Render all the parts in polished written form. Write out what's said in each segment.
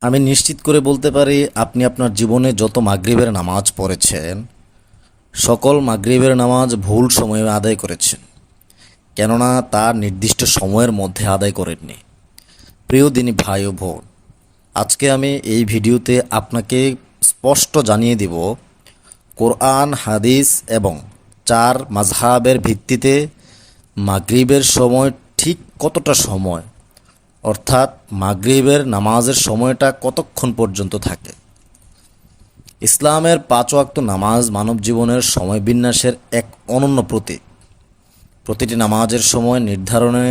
আমি নিশ্চিত করে বলতে পারি আপনি আপনার জীবনে যত মাগরিবের নামাজ পড়েছেন সকল মাগরিবের নামাজ ভুল সময়ে আদায় করেছেন, কেননা তার নির্দিষ্ট সময়ের মধ্যে আদায় করেননি। প্রিয় দিনী ভাই ও বোন, আজকে আমি এই ভিডিওতে আপনাকে স্পষ্ট জানিয়ে দিব কোরআন, হাদিস এবং চার মাযহাবের ভিত্তিতে মাগরিবের সময় ঠিক কতটা সময়, অর্থাৎ মাগরিবের নামাজের সময়টা কতক্ষণ পর্যন্ত থাকে। ইসলামের পাঁচ ওয়াক্ত নামাজ মানব জীবনের সময় বিন্যাসের এক অনন্য প্রতীক। প্রতিটি নামাজের সময় নির্ধারণে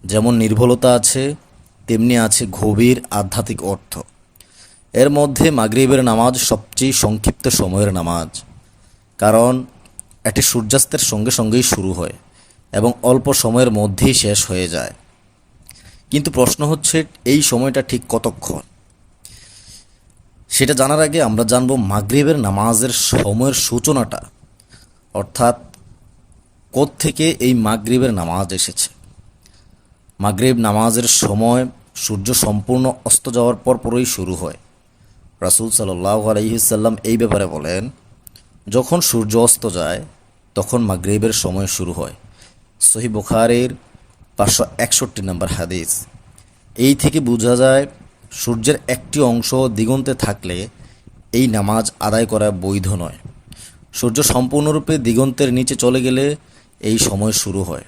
যেমন নির্ভুলতা আছে, তেমনি আছে গভীর আধ্যাত্মিক অর্থ। এর মধ্যে মাগরিবের নামাজ সবচেয়ে সংক্ষিপ্ত সময়ের নামাজ, কারণ এটি সূর্যাস্তের সঙ্গে সঙ্গেই শুরু হয় এবং অল্প সময়ের মধ্যেই শেষ হয়ে যায়। কিন্তু প্রশ্ন হচ্ছে, এই সময়টা ঠিক কতক্ষণ? সেটা জানার আগে আমরা জানব মাগরিবের নামাজের সময়ের সূচনাটা, অর্থাৎ কোত্থেকে এই মাগরিবের নামাজ এসেছে। মাগরিব নামাজের সময় সূর্য সম্পূর্ণ অস্ত যাওয়ার পরপরই শুরু হয়। রাসূল সাল্লাল্লাহু আলাইহি সাল্লাম এই ব্যাপারে বলেন, যখন সূর্য অস্ত যায় তখন মাগরিবের সময় শুরু হয়। সহিহ বুখারীর 561 নম্বর হাদিস। এই থেকে বোঝা যায় সূর্যের একটি অংশ দিগন্তে থাকলে এই নামাজ আদায় করা বৈধ নয়। সূর্য সম্পূর্ণরূপে দিগন্তের নিচে চলে গেলে এই সময় শুরু হয়।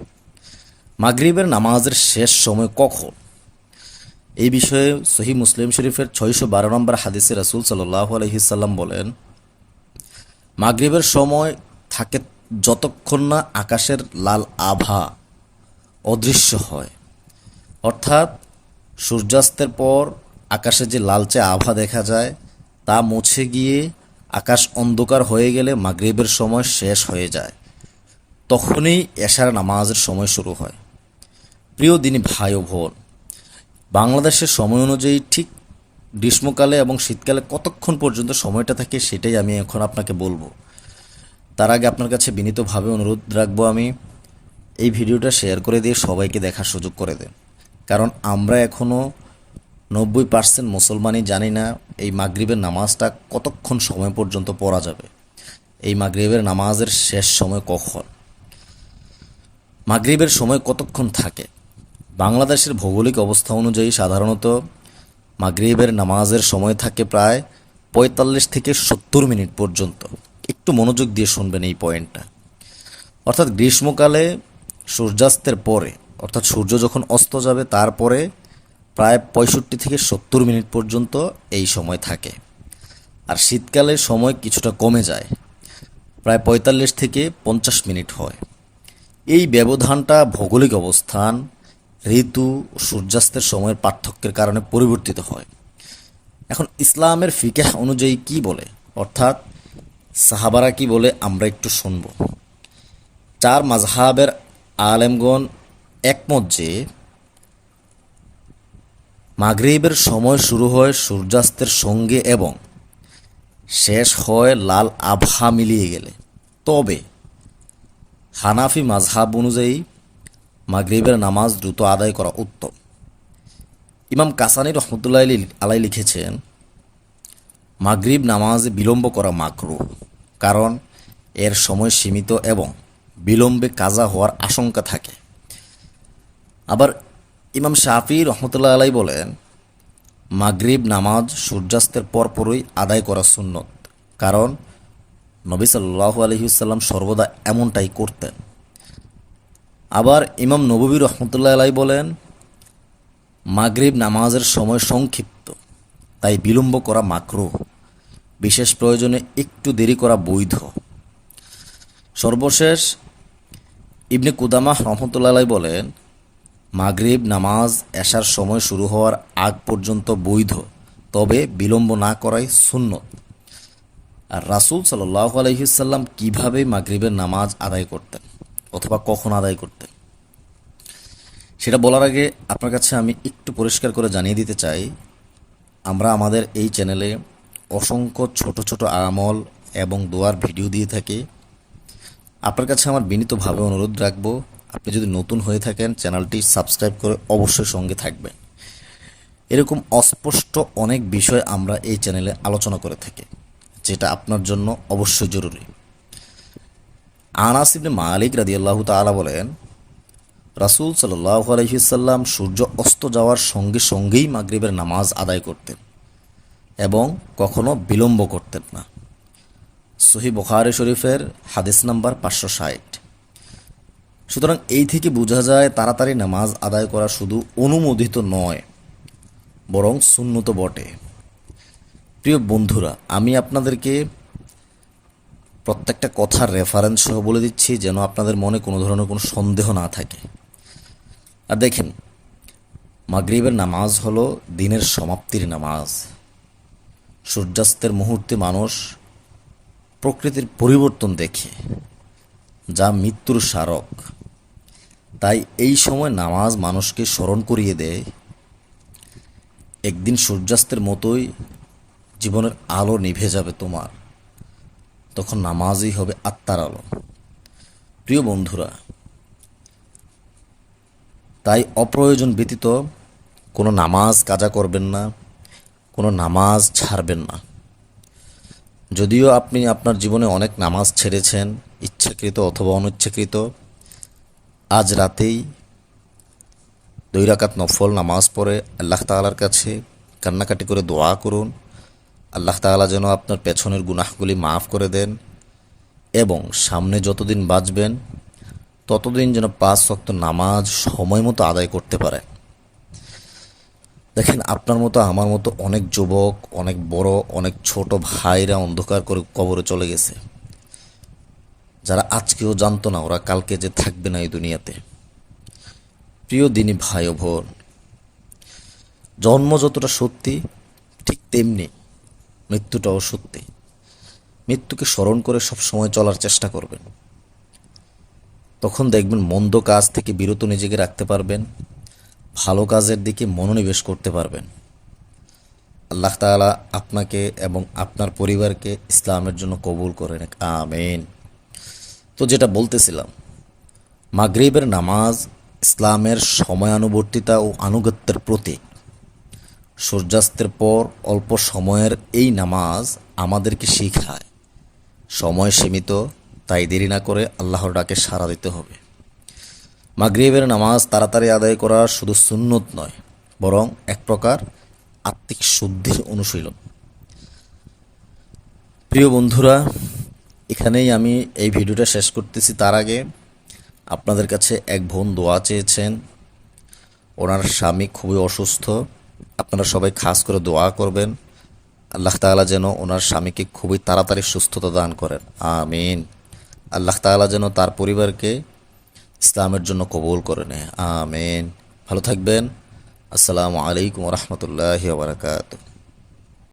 মাগরিবের নামাজের শেষ সময় কখন? এই বিষয়ে সহিহ মুসলিম শরীফের 612 নম্বর হাদিসে রাসূল সাল্লাল্লাহু আলাইহি সাল্লাম বলেন, মাগরিবের সময় থাকে যতক্ষণ না আকাশের লাল আভা অদৃশ্য হয়। অর্থাৎ সূর্যাস্তের পর আকাশে যে লালচে আভা দেখা যায় তা মুছে গিয়ে আকাশ অন্ধকার হয়ে গেলে মাগরিবের সময় শেষ হয়ে যায়। তখনই এশার নামাজের সময় শুরু হয়। প্রিয় দিনী ভাই ও বোন, বাংলাদেশের সময় অনুযায়ী ঠিক গ্রীষ্মকালে এবং শীতকালে কতক্ষণ পর্যন্ত সময়টা থাকে সেটাই আমি এখন আপনাকে বলবো। তার আগে আপনার কাছে বিনীতভাবে অনুরোধ রাখবো, আমি এই ভিডিওটা শেয়ার করে দিয়ে সবাইকে দেখার সুযোগ করে দেন, কারণ আমরা এখনও 90% মুসলমানই জানি না এই মাগরিবের নামাজটা কতক্ষণ সময় পর্যন্ত পড়া যাবে, এই মাগরিবের নামাজের শেষ সময় কখন, মাগরিবের সময় কতক্ষণ থাকে। বাংলাদেশের ভৌগোলিক অবস্থা অনুযায়ী সাধারণত মাগরিবের নামাজের সময় থাকে প্রায় 45 থেকে 70 মিনিট পর্যন্ত। একটু মনোযোগ দিয়ে শুনবেন এই পয়েন্টটা। অর্থাৎ গ্রীষ্মকালে সূর্যাস্তের পরে, অর্থাৎ সূর্য যখন অস্ত যাবে তারপরে প্রায় 65 থেকে 70 মিনিট পর্যন্ত এই সময় থাকে। আর শীতকালে সময় কিছুটা কমে যায়, প্রায় 45 থেকে 50 মিনিট হয়। এই ব্যবধানটা ভৌগোলিক অবস্থান, ঋতু ও সূর্যাস্তের সময়ের পার্থক্যের কারণে পরিবর্তিত হয়। এখন ইসলামের ফিকহ অনুযায়ী কি বলে, অর্থাৎ সাহাবারা কি বলে, আমরা একটু শুনব। চার মাযহাবের আলেমগণ একমত যে মাগরিবের সময় শুরু হয় সূর্যাস্তের সঙ্গে এবং শেষ হয় লাল আভা মিলিয়ে গেলে। তবে হানাফি মাযহাব অনুযায়ী মাগরিবের নামাজ দ্রুত আদায় করা উত্তম। ইমাম কাসানী রহমতুল্লাহ আলাই লিখেছেন, মাগরিব নামাজে বিলম্ব করা মাকরুহ, কারণ এর সময় সীমিত এবং বিলম্বে কাজা হওয়ার আশঙ্কা থাকে। আবার ইমাম শাফি রহমতুল্লাহ আলাই বলেন, মাগরিব নামাজ সূর্যাস্তের পরপরই আদায় করা সুন্নত, কারণ নবী সাল্লাল্লাহু আলাইহি ওয়াসাল্লাম সর্বদা এমনটাই করতেন। আবার ইমাম নববী রহমতুল্লাহ আলাই বলেন, মাগরিব নামাজের সময় সংক্ষিপ্ত, তাই বিলম্ব করা মাকরুহ, বিশেষ প্রয়োজনে একটু দেরি করা বৈধ। সর্বশেষ ইবনে কুদামাহ রহমতুল্লাহ আলাই বলেন, মাগরিব নামাজ এশার সময় শুরু হওয়ার আগ পর্যন্ত বৈধ, তবে বিলম্ব না করাই সুন্নত। আর রাসূল সাল্লাল্লাহু আলাইহি সাল্লাম কিভাবে মাগরিবের নামাজ আদায় করতেন অথবা কখন আদায় করতেন, সেটা বলার আগে আপনার কাছে আমি একটু পরিষ্কার করে জানিয়ে দিতে চাই, আমরা আমাদের এই চ্যানেলে অসংখ্য ছোট ছোট আমল এবং দোয়ার ভিডিও দিয়ে থাকি। আপনার কাছে আমার বিনীতভাবে অনুরোধ রাখবো, আপনি যদি নতুন হয়ে থাকেন চ্যানেলটি সাবস্ক্রাইব করে অবশ্যই সঙ্গে থাকবেন। এরকম অস্পষ্ট অনেক বিষয় আমরা এই চ্যানেলে আলোচনা করে থাকি, যেটা আপনার জন্য অবশ্যই জরুরি। আনাস ইবনে মালিক রাদিয়াল্লাহু তাআলা বলেন, রাসূল সাল্লাল্লাহু আলাইহি সাল্লাম সূর্য অস্ত যাওয়ার সঙ্গে সঙ্গেই মাগরিবের নামাজ আদায় করতেন এবং কখনো বিলম্ব করতেন না। সহিহ বুখারী শরীফের হাদিস নাম্বার 560। সুতরাং এই থেকে বোঝা যায় তাড়াতাড়ি নামাজ আদায় করা শুধু অনুমোদিত নয়, বরং সুন্নত বটে। প্রিয় বন্ধুরা, আমি আপনাদেরকে প্রত্যেকটা কথার রেফারেন্স সহ বলে দিচ্ছি, যেন আপনাদের মনে কোনো ধরনের কোনো সন্দেহ না থাকে। আর দেখেন, মাগরিবের নামাজ হলো দিনের সমাপ্তির নামাজ। সূর্যাস্তের মুহূর্তে মানুষ প্রকৃতির পরিবর্তন দেখে, যা মৃত্যুর স্মারক। তাই এই সময় নামাজ মানুষকে স্মরণ করিয়ে দেয়, একদিন সূর্যাস্তের মতোই জীবনের আলো নিভে যাবে তোমার, তখন নামাজই হবে আত্মার আলো। প্রিয় বন্ধুরা, তাই অপ্রয়োজন ব্যতীত কোনো নামাজ কাজা করবেন না, কোনো নামাজ ছাড়বেন না। যদিও আপনি আপনার জীবনে অনেক নামাজ ছেড়েছেন, ইচ্ছাকৃত অথবা অনিচ্ছাকৃত, আজ রাতেই 2 রাকাত নফল নামাজ পড়ে আল্লাহ তাআলার কাছে কান্নাকাটি করে দোয়া করুন, আল্লাহ তাআলা যেন আপনার পেছনের গুনাহগুলি মাফ করে দেন এবং সামনে যতদিন বাঁচবেন ততদিন যেন 5 ওয়াক্ত নামাজ সময় মতো আদায় করতে পারে। দেখেন, আপনার মতো আমার মতো অনেক যুবক, অনেক বড়, অনেক ছোট ভাইরা অন্ধকার করে কবরে চলে গেছে, যারা আজকেও জানতো না ওরা কালকে যে থাকবে না এই দুনিয়াতে। প্রিয় দিনী ভাই ও বোন, জন্ম যতটা সত্যি ঠিক তেমনি মৃত্যুটাও সত্যি। মৃত্যুকে স্মরণ করে সব সময় চলার চেষ্টা করবেন, তখন দেখবেন মন্দ কাজ থেকে বিরত নিজেকে রাখতে পারবেন, ভালো কাজের দিকে মনোনিবেশ করতে পারবেন। আল্লাহ তাআলা আপনাকে এবং আপনার পরিবারকে ইসলামের জন্য কবুল করে নেক, আমিন। তো যেটা বলতেছিলাম, মাগরিবের নামাজ ইসলামের সময়ানুবর্তিতা ও আনুগত্যের প্রতীক। সূর্যাস্তের পর অল্প সময়ের এই নামাজ আমাদেরকে শিখায় সময় সীমিত, তাই দেরি না করে আল্লাহর ডাকে সাড়া দিতে হবে। মাগরিবের নামাজ তাড়াতাড়ি আদায় করা শুধু সুন্নত নয়, বরং এক প্রকার আত্মিক শুদ্ধির অনুশীলন। প্রিয় বন্ধুরা, এখানেই আমি এই ভিডিওটা শেষ করতেছি। তার আগে আপনাদের কাছে এক বোন দোয়া চেয়েছেন, ওনার স্বামী খুবই অসুস্থ। আপনারা সবাই খাস করে দোয়া করবেন, আল্লাহ তাআলা যেন ওনার স্বামীকে খুবই তাড়াতাড়ি সুস্থতা দান করেন, আমিন। আল্লাহ তাআলা যেন তার পরিবারকে ইসলামের জন্য কবুল করে নেয়, আমিন। ভালো থাকবেন। আসসালামু আলাইকুম ওয়া রাহমাতুল্লাহি ওয়া বারাকাতুহু।